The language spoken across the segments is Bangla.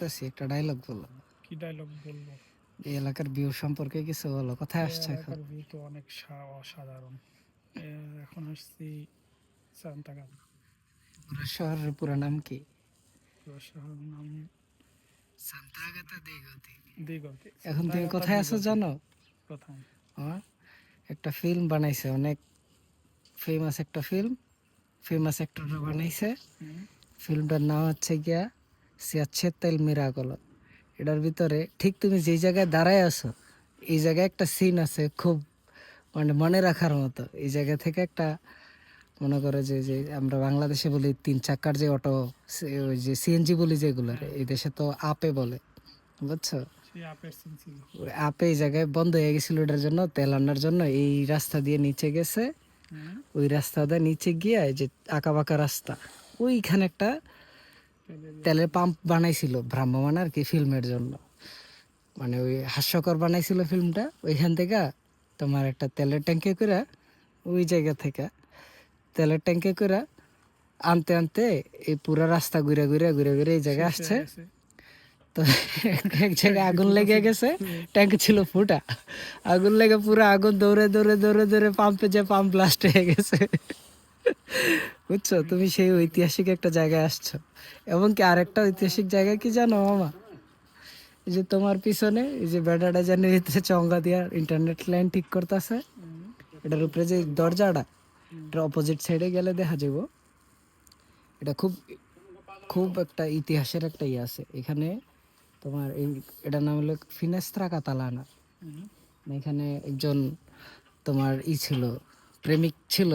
করতেছি, একটা ডায়লগ বলো। কি ডায়লগ বলবো? এই এলাকার ভিউ সম্পর্কে কিছু বলো। কোথায় এই আসছো এখন? এলাকার ভিউ তো অনেক অসাধারণ। এখন আসছি সান্তাগান। পুরো শহরের পুরো নাম কি? পুরো শহরের নাম সান্তাগাতা দেগতি। দিগতি, এখন তুমি সান্তাগাতা কোথায় আছো দিগতি। জানো? প্রথম একটা ফিল্ম বানাইছে, অনেক ফেমাস একটা ফিল্ম, ফেমাস অ্যাক্টররা বানাইছে। ফিল্মটার নাম হচ্ছে গিয়া সিয়াচ্ছেত্তা ইল মিরাকলো। এটার ভিতরে ঠিক তুমি যেই জায়গায় দাঁড়ায় আছো, এই জায়গায় একটা সিন আছে খুব মানে মনে রাখার মতো। এই জায়গা থেকে একটা মনে করে যে যে আমরা বাংলাদেশে বলি 3 চাকার যে অটো, ওই যে সিএনজি বলি যেগুলো, এই দেশে তো আপে বলে, বুঝছো? সেই আপের সিন ছিল। ওই আপে এই জায়গায় বন্ধ হয়ে গেছিল, ওটার জন্য তেল আনার জন্য এই রাস্তা দিয়ে নিচে গেছে। ওই রাস্তা দিয়ে নিচে গিয়ে এই যে আঁকা বাঁকা রাস্তা, ওইখানে একটা তেলের পাম্প বানাইছিল ভ্রাম্যমাণ আর কি, ফিল্মের জন্য। মানে ওই হাস্যকর বানাইছিল ফিল্মটা। ওইখান থেকে তোমার একটা তেলের ট্যাঙ্কে করে, ওই জায়গা থেকে তেলের ট্যাঙ্কে করে আনতে আনতে এই পুরো রাস্তা ঘুরে ঘুরে ঘুরে ঘুরে এই জায়গায় আসছে। তো এক জায়গায় আগুন লেগে গেছে, ট্যাঙ্ক ছিল ফুটা, আগুন লেগে পুরো আগুন দৌড়ে দৌড়ে দৌড়ে দৌড়ে পাম্পে যে পাম্প ব্লাস্ট হয়ে গেছে। বুঝছো? তুমি সেই ঐতিহাসিক একটা জায়গায় আসছো। এমনকি আরেকটা ঐতিহাসিক জায়গা কি জানো মামা? এই যে তোমার পিছনে এই যে বেড়াটা জানি চঙ্গা দিয়া ইন্টারনেট লাইন ঠিক করতেছে, এটার উপরে যে দরজাটা, এটার অপোজিট সাইডে গেলে দেখা যাব এটা খুব খুব একটা ইতিহাসের একটা ইয়ে আছে এখানে। তোমার এই এটার নাম হলো ফিনেস্ত্রা কাতালানা। এখানে একজন তোমার ছিল, প্রেমিক ছিল,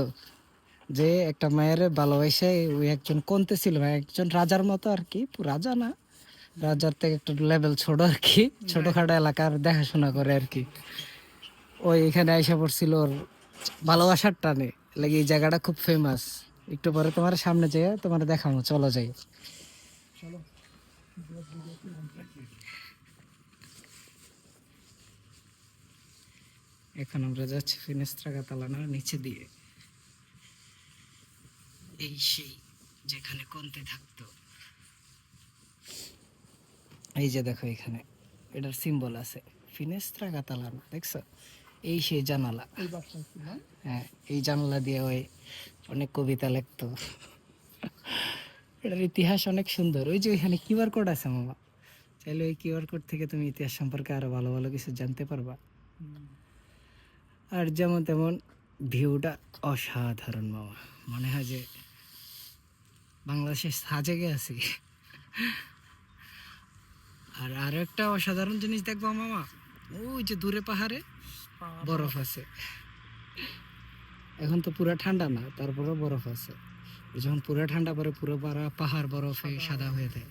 যে একটা মায়ের ভালোবাসে, ওই একজন কন্তে ছিল, মানে একজন রাজার মতো আর কি, রাজা না, রাজার থেকে একটু লেভেল ছোট আর কি, ছোটখাটো এলাকার দেখাশোনা করে আর কি। ওই এখানে আইসা পড়ছিল ওর ভালোবাসার টানে লাগে। এই জায়গাটা খুব ফেমাস। একটু পরে তোমার সামনে যেয়ে তোমার দেখাবো, চলো যাই। চলো। এখন আমরা যাচ্ছি ফিনেস্ত্রা কাতালানার নিচে দিয়ে, এই সেই যেখানে কন্তে থাকতো। এই যে দেখো এখানে এটার সিম্বল আছে ফিনেস্ত্রা কাতালানা, দেখছো? এই সেই জানালা, হ্যাঁ এই জানালা দিয়ে ওই অনেক কবিতা লিখতো। এটার ইতিহাস অনেক সুন্দর। ওই যে ওইখানে কিউআর কোড আছে মামা, চাইলে ওই কিউআর কোড থেকে তুমি ইতিহাস সম্পর্কে আরো ভালো ভালো কিছু জানতে পারবা। আর যেমন তেমন ভিউটা অসাধারণ মামা, মনে হয় যে বাংলাদেশের সাজেগে আছি। আর আরো একটা অসাধারণ জিনিস দেখবো মামা, ওই যে দূরে পাহাড়ে বরফ আছে। এখন তো পুরো ঠান্ডা না, তারপরেও বরফ আছে। যখন পুরো ঠান্ডা পরে পুরো পাহাড় বরফে সাদা হয়ে যায়।